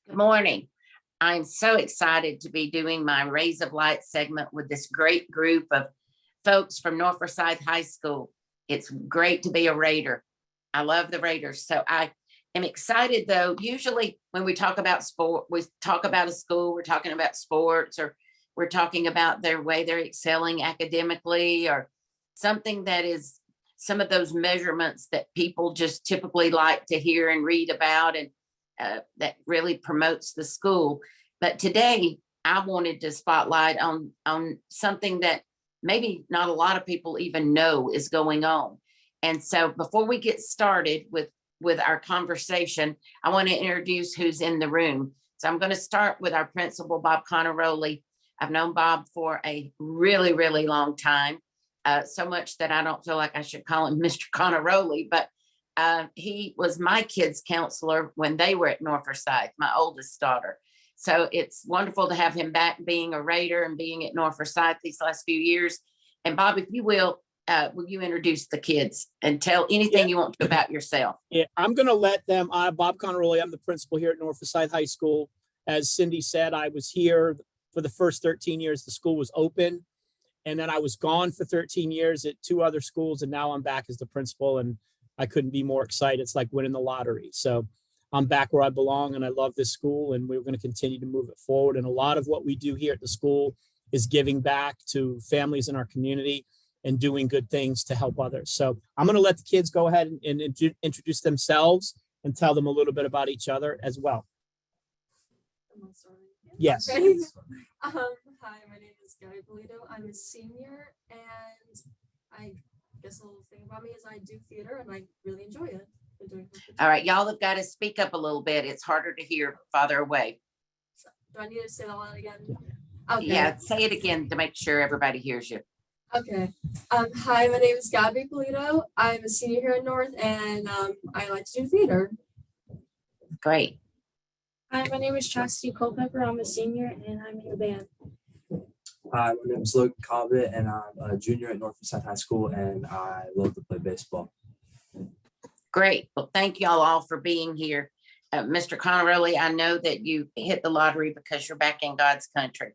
Good morning. I'm so excited to be doing my Rays of Light segment with this great group of folks from North Forsyth High School. It's great to be a Raider. I love the Raiders. So I am excited though. Usually when we talk about sport, we talk about a school, we're talking about sports, or we're talking about their way they're excelling academically, or something that is some of those measurements that people just typically like to hear and read about, and that really promotes the school. But today I wanted to spotlight on something that maybe not a lot of people even know is going on. And so before we get started with our conversation, I want to introduce who's in the room. So I'm going to start with our principal, Bob Carnaroli. I've known Bob for a really, really long time, so much that I don't feel like I should call him Mr. Carnaroli, but he was my kids' counselor when they were at North Forsyth, my oldest daughter. So it's wonderful to have him back being a Raider and being at North Forsyth these last few years. And Bob, if you will you introduce the kids and tell anything you want to about yourself? Yeah, I'm going to let them. Bob Carnaroli, I'm the principal here at North Forsyth High School. As Cindy said, I was here for the first 13 years the school was open. And then I was gone for 13 years at two other schools. And now I'm back as the principal, and I couldn't be more excited. It's like winning the lottery. So I'm back where I belong, and I love this school, and we're going to continue to move it forward. And a lot of what we do here at the school is giving back to families in our community and doing good things to help others. So I'm going to let the kids go ahead and introduce themselves and tell them a little bit about each other as well. Yes. Okay. Hi, my name is Gaby Ippolito. I'm a senior, and I guess a little thing about me is I do theater, and I really enjoy it. All right, y'all have got to speak up a little bit. It's harder to hear farther away. So, do I need to say that all again? Okay. Yeah, say it again to make sure everybody hears you. Okay. Hi, my name is Gaby Ippolito. I'm a senior here at North, and I like to do theater. Great. Hi, my name is Chasidy Nicole Culpepper. I'm a senior and I'm in the band. Hi, my name is Logan Cobbett, and I'm a junior at North Forsyth High School, and I love to play baseball. Great. Well, thank y'all all for being here. Mr. Carnaroli, I know that you hit the lottery because you're back in God's country.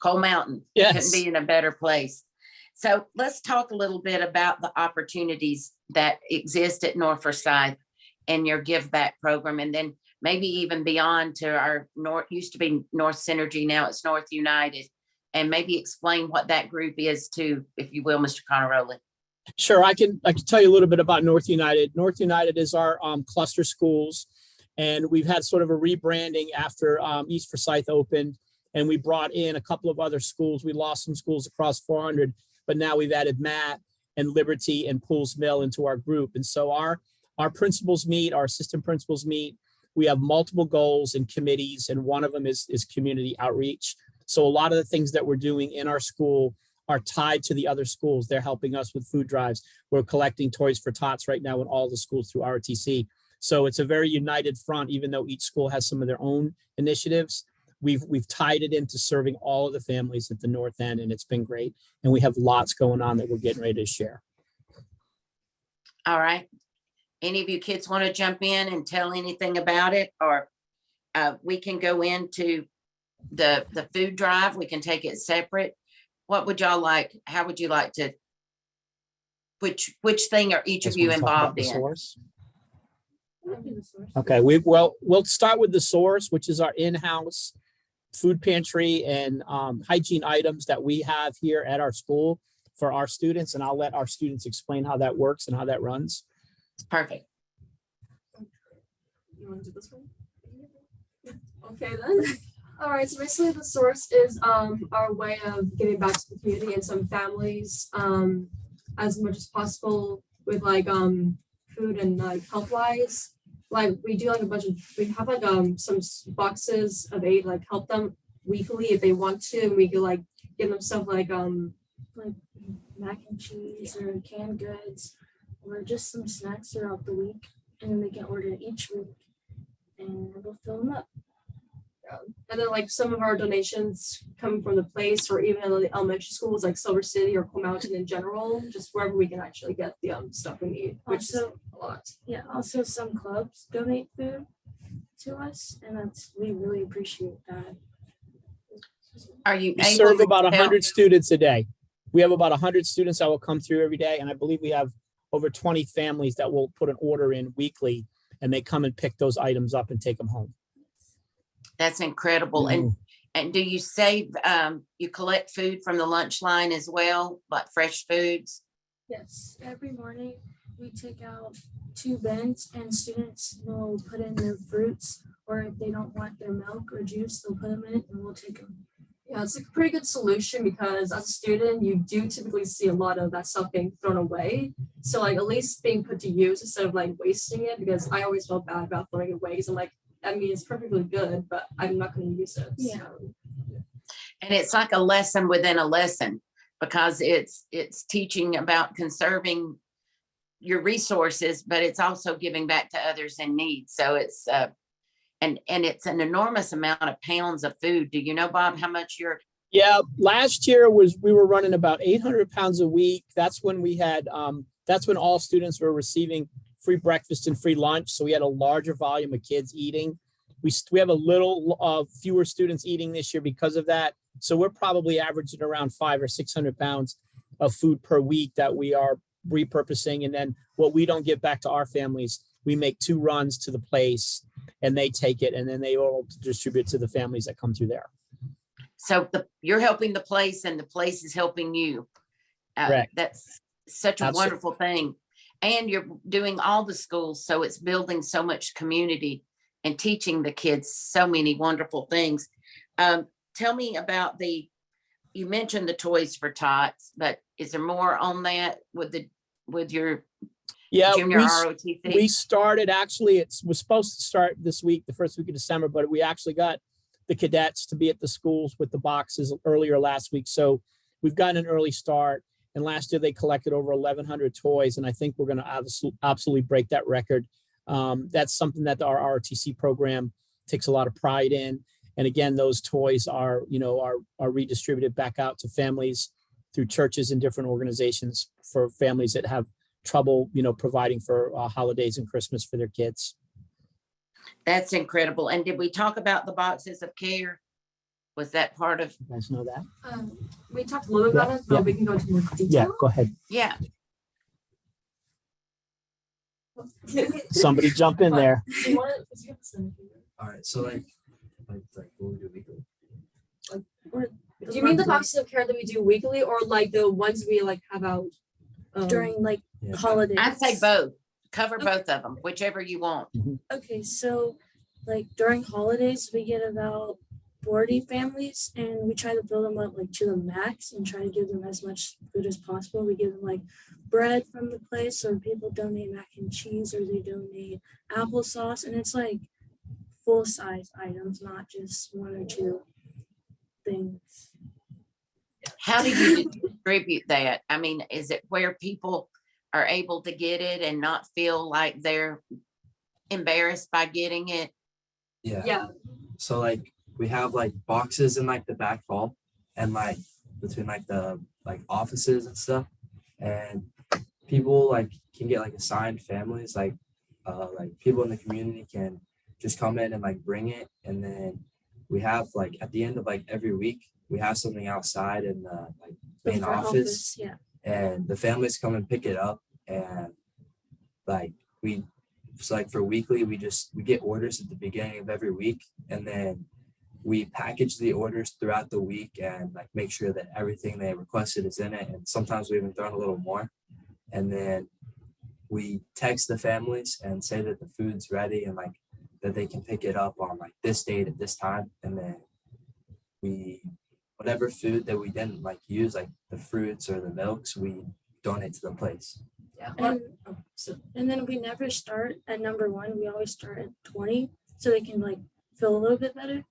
Coal Mountain. Yes. Couldn't be in a better place. So let's talk a little bit about the opportunities that exist at North Forsyth and your Give Back program, and then maybe even beyond to our North, used to be North Synergy, now it's North United, and maybe explain what that group is too, if you will, Mr. Carnaroli. Sure, I can tell you a little bit about North United. North United is our cluster schools, and we've had sort of a rebranding after East Forsyth opened, and we brought in a couple of other schools. We lost some schools across 400, but now we've added Matt and Liberty and Pools Mill into our group. And so our principals meet, our assistant principals meet. We have multiple goals and committees, and one of them is community outreach. So a lot of the things that we're doing in our school are tied to the other schools. They're helping us with food drives. We're collecting toys for Tots right now in all the schools through ROTC. So it's a very united front, even though each school has some of their own initiatives. We've tied it into serving all of the families at the north end, and it's been great. And we have lots going on that we're getting ready to share. All right. Any of you kids want to jump in and tell anything about it, or we can go into the food drive. We can take it separate. What would y'all like? How would you like to? Which thing are each of you involved in? Okay, we'll start with the source, which is our in-house food pantry and hygiene items that we have here at our school for our students, and I'll let our students explain how that works and how that runs. Perfect. You want to do this one? Okay then. All right, so basically the source is our way of giving back to the community and some families as much as possible with like food and like health wise. Like we do like we have like some boxes of aid, like help them weekly if they want to, and we could like give them stuff like mac and cheese or canned goods or just some snacks throughout the week, and then they can order each week and we'll fill them up. And then like some of our donations come from the place or even in the elementary schools like Silver City or Coal Mountain in general, just wherever we can actually get the stuff we need, which Also, is a lot. Yeah, also some clubs donate food. to us, and we really appreciate that. Are you We able serve to about tell- 100 students a day. We have about 100 students that will come through every day, and I believe we have over 20 families that will put an order in weekly, and they come and pick those items up and take them home. That's incredible. And do you save, you collect food from the lunch line as well, like fresh foods? Yes, every morning we take out 2 bins, and students will put in their fruits, or if they don't want their milk or juice, they'll put them in it and we'll take them. Yeah, it's a pretty good solution because as a student, you do typically see a lot of that stuff being thrown away. So like at least being put to use instead of like wasting it, because I always felt bad about throwing it away. Because I'm like, I mean, it's perfectly good, but I'm not going to use it. Yeah. So. And it's like a lesson within a lesson, because it's teaching about conserving your resources, but it's also giving back to others in need. So it's and it's an enormous amount of pounds of food. Do you know, Bob, how much you're? Yeah, last year we were running about 800 pounds a week. That's when we had, that's when all students were receiving free breakfast and free lunch. So we had a larger volume of kids eating. We have a little fewer students eating this year because of that. So we're probably averaging around 500 or 600 pounds of food per week that we are repurposing. And then what we don't give back to our families, we make 2 runs to the place and they take it, and then they all distribute to the families that come through there. So you're helping the place and the place is helping you. Correct. That's such a Absolutely. wonderful thing. And you're doing all the schools, so it's building so much community and teaching the kids so many wonderful things. Tell me about you mentioned the toys for Tots, but is there more on that with your Yeah, junior ROTC? we started, actually, it was supposed to start this week, the first week of December, but we actually got the cadets to be at the schools with the boxes earlier last week. So we've gotten an early start. And last year they collected over 1,100 toys. And I think we're going to absolutely break that record. That's something that our ROTC program takes a lot of pride in. And again, those toys are redistributed back out to families through churches and different organizations for families that have trouble, providing for holidays and Christmas for their kids. That's incredible. And did we talk about the boxes of care? Was that part of? You guys know that? We talked a little bit about it, but we can go into more detail. Yeah, go ahead. Yeah. Somebody jump in there. All right, so like what we do weekly. Do you mean the boxes of care that we do weekly, or like the ones we like have out During like Yeah. holidays. I'd say both. Cover both of them, whichever you want. Okay, so like during holidays, we get about 40 families, and we try to build them up like to the max and try to give them as much food as possible. We give them like bread from the place, or people donate mac and cheese, or they donate applesauce, and it's like full size items, not just 1 or 2 things. How do you distribute that? I mean, is it where people are able to get it and not feel like they're embarrassed by getting it? Yeah. So like we have like boxes in like the back hall and like between like the like offices and stuff, and people like can get like assigned families, like people in the community can just come in and like bring it, and then we have like at the end of like every week we have something outside in the like The main front office, yeah. and the families come and pick it up, and like so like for weekly we get orders at the beginning of every week, and then we package the orders throughout the week and like make sure that everything they requested is in it, and sometimes we even throw in a little more, and then we text the families and say that the food's ready and like that they can pick it up on like this date at this time, and then whatever food that we didn't like use, like the fruits or the milks, we donate to the place. Yeah. And then we never start at number 1. We always start at 20, so they can like feel a little bit better.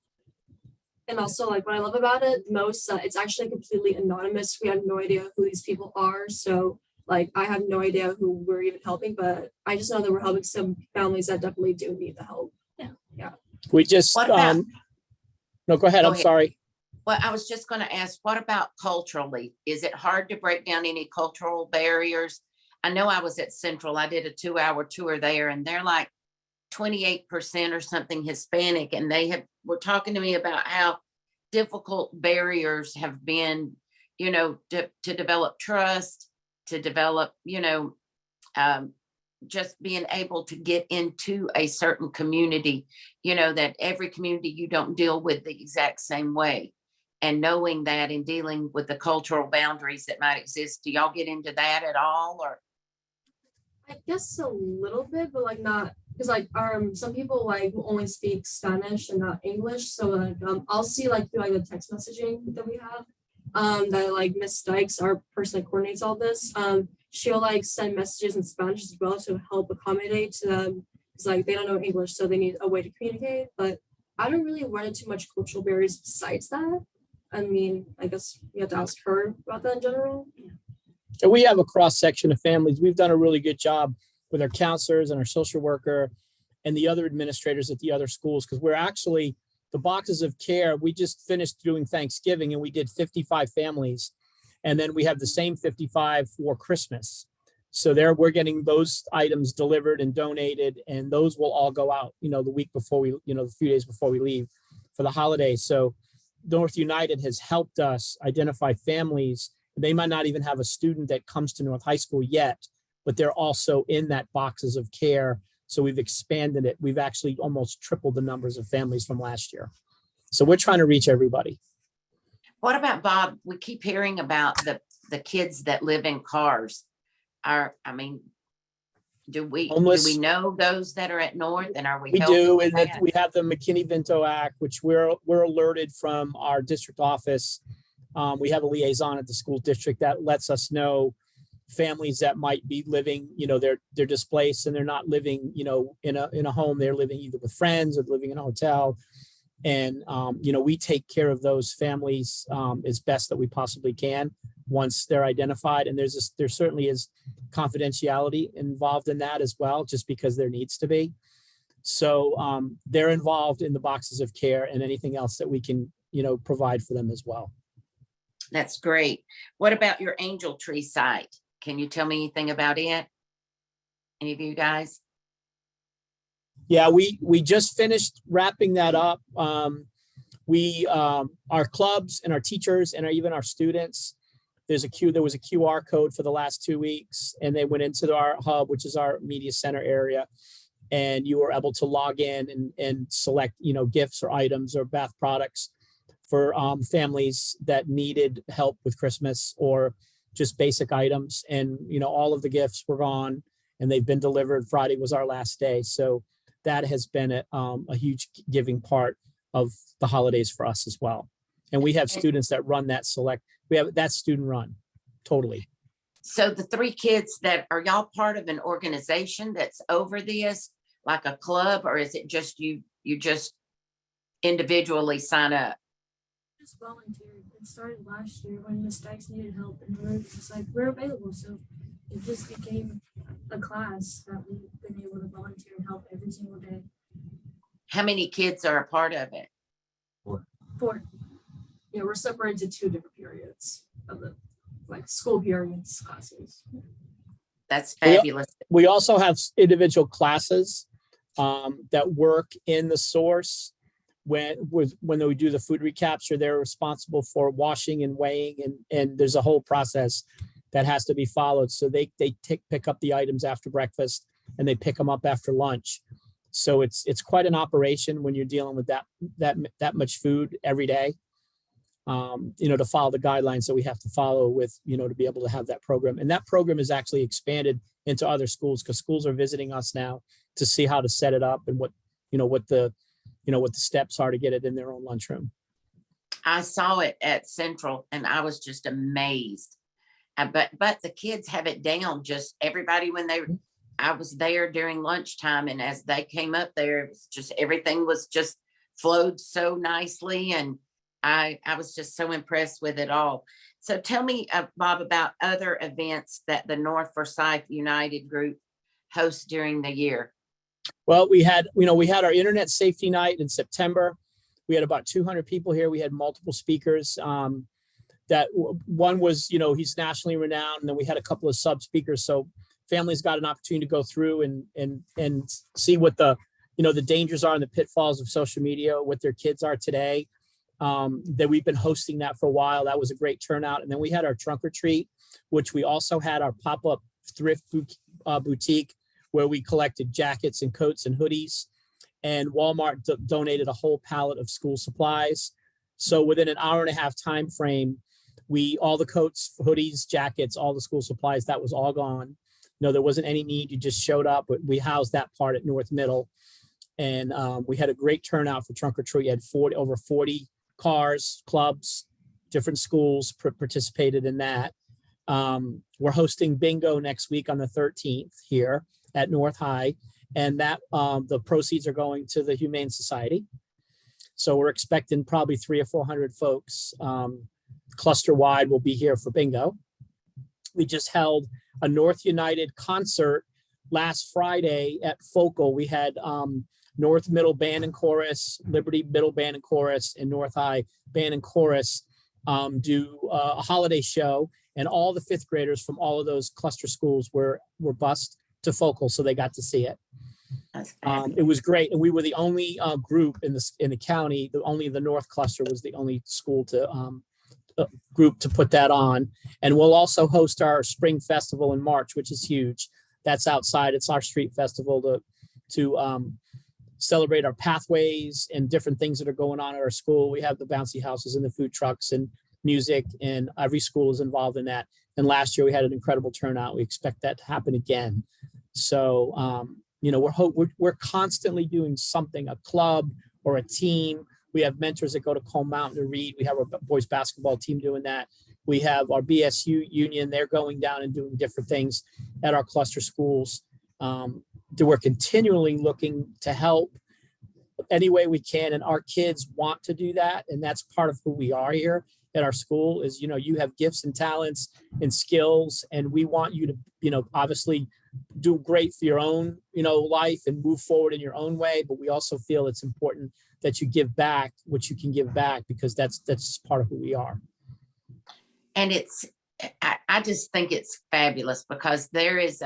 And also, like, what I love about it most, it's actually completely anonymous. We have no idea who these people are. So, like, I have no idea who we're even helping, but I just know that we're helping some families that definitely do need the help. We just, What about- no, go ahead. Go I'm ahead. sorry. Well, I was just going to ask, what about culturally? Is it hard to break down any cultural barriers? I know I was at Central. I did a 2-hour tour there, and they're like 28% or something Hispanic, and were talking to me about how difficult barriers have been, to develop trust, to develop, just being able to get into a certain community, that every community you don't deal with the exact same way. And knowing that and dealing with the cultural boundaries that might exist. Do y'all get into that at all? Or I guess a little bit, but like not, because like some people like will only speak Spanish and not English. So like I'll see like through like the text messaging that we have, that like Miss Dykes, our person that coordinates all this, she'll like send messages in Spanish as well to help accommodate to them. It's like they don't know English, so they need a way to communicate. But I don't really run into much cultural barriers besides that. I mean, I guess you have to ask her about that in general. And we have a cross section of families. We've done a really good job with our counselors and our social worker and the other administrators at the other schools, because we're actually, the boxes of care, we just finished doing Thanksgiving and we did 55 families. And then we have the same 55 for Christmas. So there we're getting those items delivered and donated, and those will all go out, the week before we, a few days before we leave for the holidays. So North United has helped us identify families. They might not even have a student that comes to North High School yet, but they're also in that boxes of care. So we've expanded it. We've actually almost tripled the numbers of families from last year. So we're trying to reach everybody. what about Bob? We keep hearing about the kids that live in cars. Do we Homeless. know those that are at North, and are we? We helping do, with and that that? we have the McKinney-Vento Act, which we're alerted from our district office. We have a liaison at the school district that lets us know families that might be living, they're displaced and they're not living, in a home. They're living either with friends or living in a hotel. And, we take care of those families as best that we possibly can once they're identified. And there certainly is confidentiality involved in that as well, just because there needs to be. So they're involved in the boxes of care and anything else that we can, provide for them as well. That's great. What about your Angel Tree site? Can you tell me anything about it? Any of you guys? Yeah, we just finished wrapping that up. Our clubs and our teachers and even our students, there was a QR code for the last 2 weeks, and they went into our hub, which is our media center area, and you were able to log in and select, gifts or items or bath products for families that needed help with Christmas or just basic items. And, all of the gifts were gone and they've been delivered. Friday was our last day. So that has been a huge giving part of the holidays for us as well. And we have students that run we have that student run totally. So the 3 kids are y'all part of an organization that's over this, like a club, or is it just you just individually sign up? Just volunteered. It started last year when Miss Dykes needed help, and we're just like, we're available. So it just became a class that we've been able to volunteer and help every single day. How many kids are a part of it? 4. Yeah, we're separated into 2 different periods of the school periods classes. That's fabulous. We also have individual classes that work in the source. When we do the food recapture, they're responsible for washing and weighing, and there's a whole process that has to be followed. So they pick up the items after breakfast and they pick them up after lunch. So it's quite an operation when you're dealing with that much food every day. To follow the guidelines that we have to follow with, to be able to have that program. And that program is actually expanded into other schools, because schools are visiting us now to see how to set it up and what the steps are to get it in their own lunchroom. I saw it at Central and I was just amazed. But the kids have it down. Just everybody I was there during lunchtime, and as they came up there, it was just everything was just flowed so nicely, and I was just so impressed with it all. So tell me, Bob, about other events that the North Forsyth United group hosts during the year. Well, we had our internet safety night in September. We had about 200 people here. We had multiple speakers. That one was, he's nationally renowned, and then we had a couple of sub speakers. So families got an opportunity to go through and see what the the dangers are and the pitfalls of social media, what their kids are today. That we've been hosting that for a while. That was a great turnout. And then we had our trunk or treat, which we also had our pop-up thrift boutique where we collected jackets and coats and hoodies. And Walmart donated a whole pallet of school supplies. So within an hour and a half time frame, all the coats, hoodies, jackets, all the school supplies, that was all gone. No, there wasn't any need. You just showed up. We housed that part at North Middle. And we had a great turnout for trunk or treat. We had over 40 cars, clubs, different schools participated in that. We're hosting bingo next week on the 13th here at North High, and that the proceeds are going to the Humane Society. So we're expecting probably 300 or 400 folks cluster wide will be here for bingo. We just held a North United concert last Friday at Focal. We had North Middle Band and Chorus, Liberty Middle Band and Chorus, and North High Band and Chorus do a holiday show, and all the fifth graders from all of those cluster schools were bused to Focal, so they got to see it. It was great, and we were the only group in the county. Only the North Cluster was the only school group to put that on. And we'll also host our spring festival in March, which is huge. That's outside. It's our street festival to celebrate our pathways and different things that are going on at our school. We have the bouncy houses and the food trucks and music, and every school is involved in that. And last year we had an incredible turnout. We expect that to happen again. So, we're constantly doing something, a club or a team. We have mentors that go to Coal Mountain to read. We have our boys basketball team doing that. We have our BSU union. They're going down and doing different things at our cluster schools. We're continually looking to help any way we can. And our kids want to do that. And that's part of who we are here at our school is, you have gifts and talents and skills, and we want you to, obviously do great for your own, life and move forward in your own way. But we also feel it's important that you give back what you can give back, because that's just part of who we are. And I just think it's fabulous, because there is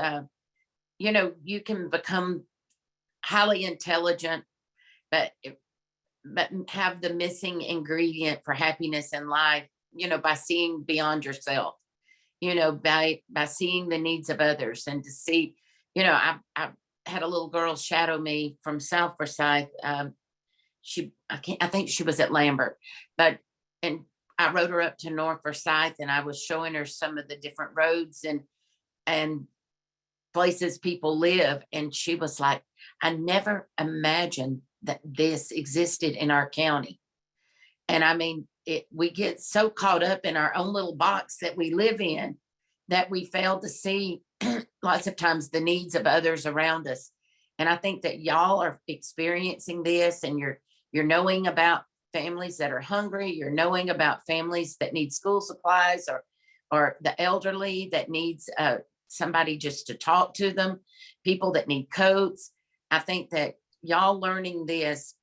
you can become highly intelligent, but have the missing ingredient for happiness in life, by seeing beyond yourself, by seeing the needs of others, and to see, I had a little girl shadow me from South Forsyth. I think she was at Lambert, and I rode her up to North Forsyth, and I was showing her some of the different roads and places people live. And she was like, I never imagined that this existed in our county. And I mean, we get so caught up in our own little box that we live in that we fail to see lots of times the needs of others around us. And I think that y'all are experiencing this, and you're knowing about families that are hungry. You're knowing about families that need school supplies, or the elderly that needs somebody just to talk to them, people that need coats. I think that y'all learning this,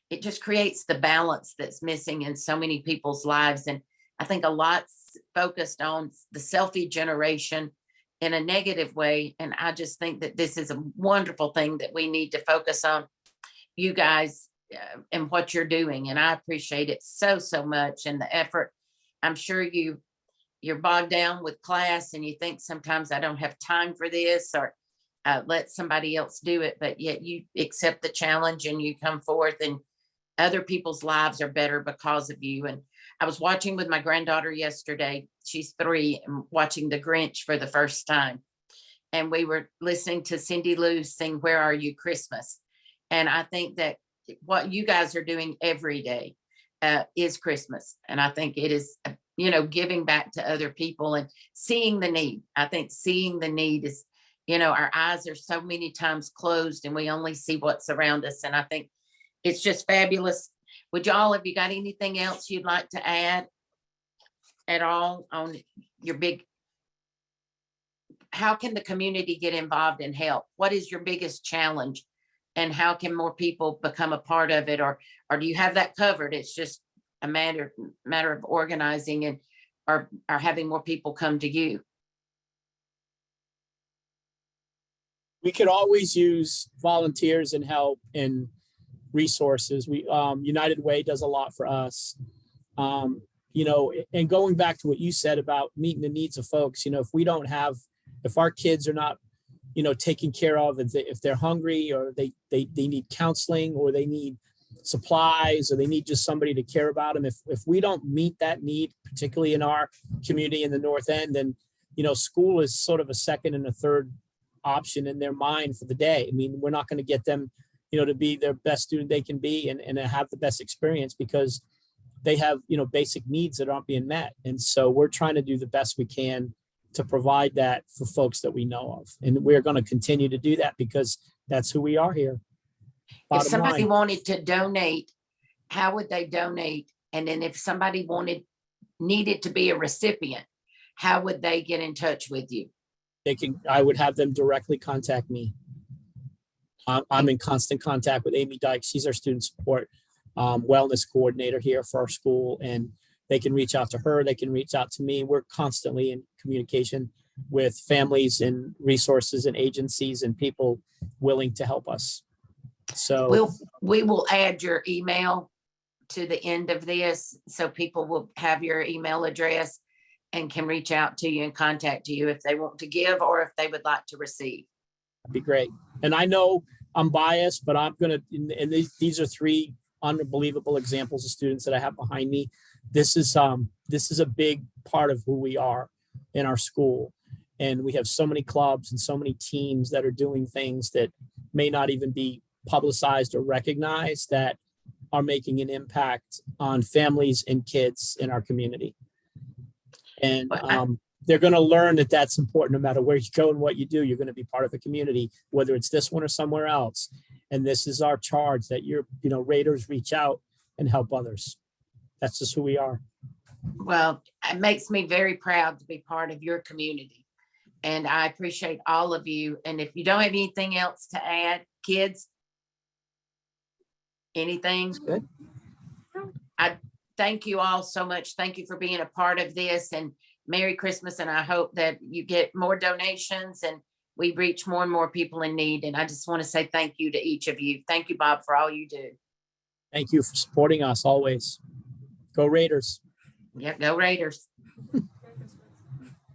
it just creates the balance that's missing in so many people's lives. And I think a lot's focused on the selfie generation in a negative way. And I just think that this is a wonderful thing that we need to focus on, you guys, and what you're doing. And I appreciate it so much, and the effort. I'm sure you're bogged down with class, and you think sometimes I don't have time for this, or let somebody else do it, but yet you accept the challenge and you come forth, and other people's lives are better because of you. And I was watching with my granddaughter yesterday. She's 3, and watching The Grinch for the first time. And we were listening to Cindy Lou sing Where Are You Christmas? And I think that what you guys are doing every day is Christmas. And I think it is, giving back to other people and seeing the need. I think seeing the need is, our eyes are so many times closed, and we only see what's around us. And I think it's just fabulous. Have you got anything else you'd like to add at all on your how can the community get involved and help? What is your biggest challenge, and how can more people become a part of it? Or do you have that covered? It's just a matter of organizing and or having more people come to you. We could always use volunteers and help and resources. We United Way does a lot for us. And going back to what you said about meeting the needs of folks, if our kids are not, taken care of, if they're hungry, or they need counseling, or they need supplies, or they need just somebody to care about them. If we don't meet that need, particularly in our community in the North End, then, school is sort of a second and a third option in their mind for the day. I mean, we're not going to get them, to be their best student they can be and have the best experience, because they have, basic needs that aren't being met. And so we're trying to do the best we can to provide that for folks that we know of. And we're going to continue to do that because that's who we are here. If Bottom somebody line. wanted to donate, how would they donate? And then if somebody needed to be a recipient, how would they get in touch with you? I would have them directly contact me. I'm in constant contact with Amy Dyke. She's our student support wellness coordinator here for our school, and they can reach out to her. They can reach out to me. We're constantly in communication with families and resources and agencies and people willing to help us. So we will add your email to the end of this, so people will have your email address and can reach out to you and contact you if they want to give or if they would like to receive. that'd be great. And I know I'm biased, but I'm going to, and these are three unbelievable examples of students that I have behind me. This is a big part of who we are in our school. And we have so many clubs and so many teams that are doing things that may not even be publicized or recognized, that are making an impact on families and kids in our community. And they're going to learn that that's important. No matter where you go and what you do, you're going to be part of a community, whether it's this one or somewhere else. And this is our charge, that Raiders reach out and help others. That's just who we are. Well, it makes me very proud to be part of your community. And I appreciate all of you. And if you don't have anything else to add, kids, anything? Good. I thank you all so much. Thank you for being a part of this, and Merry Christmas. And I hope that you get more donations and we reach more and more people in need. And I just want to say thank you to each of you. Thank you, Bob, for all you do. Thank you for supporting us always. Go Raiders. Yeah, go Raiders.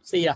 See ya.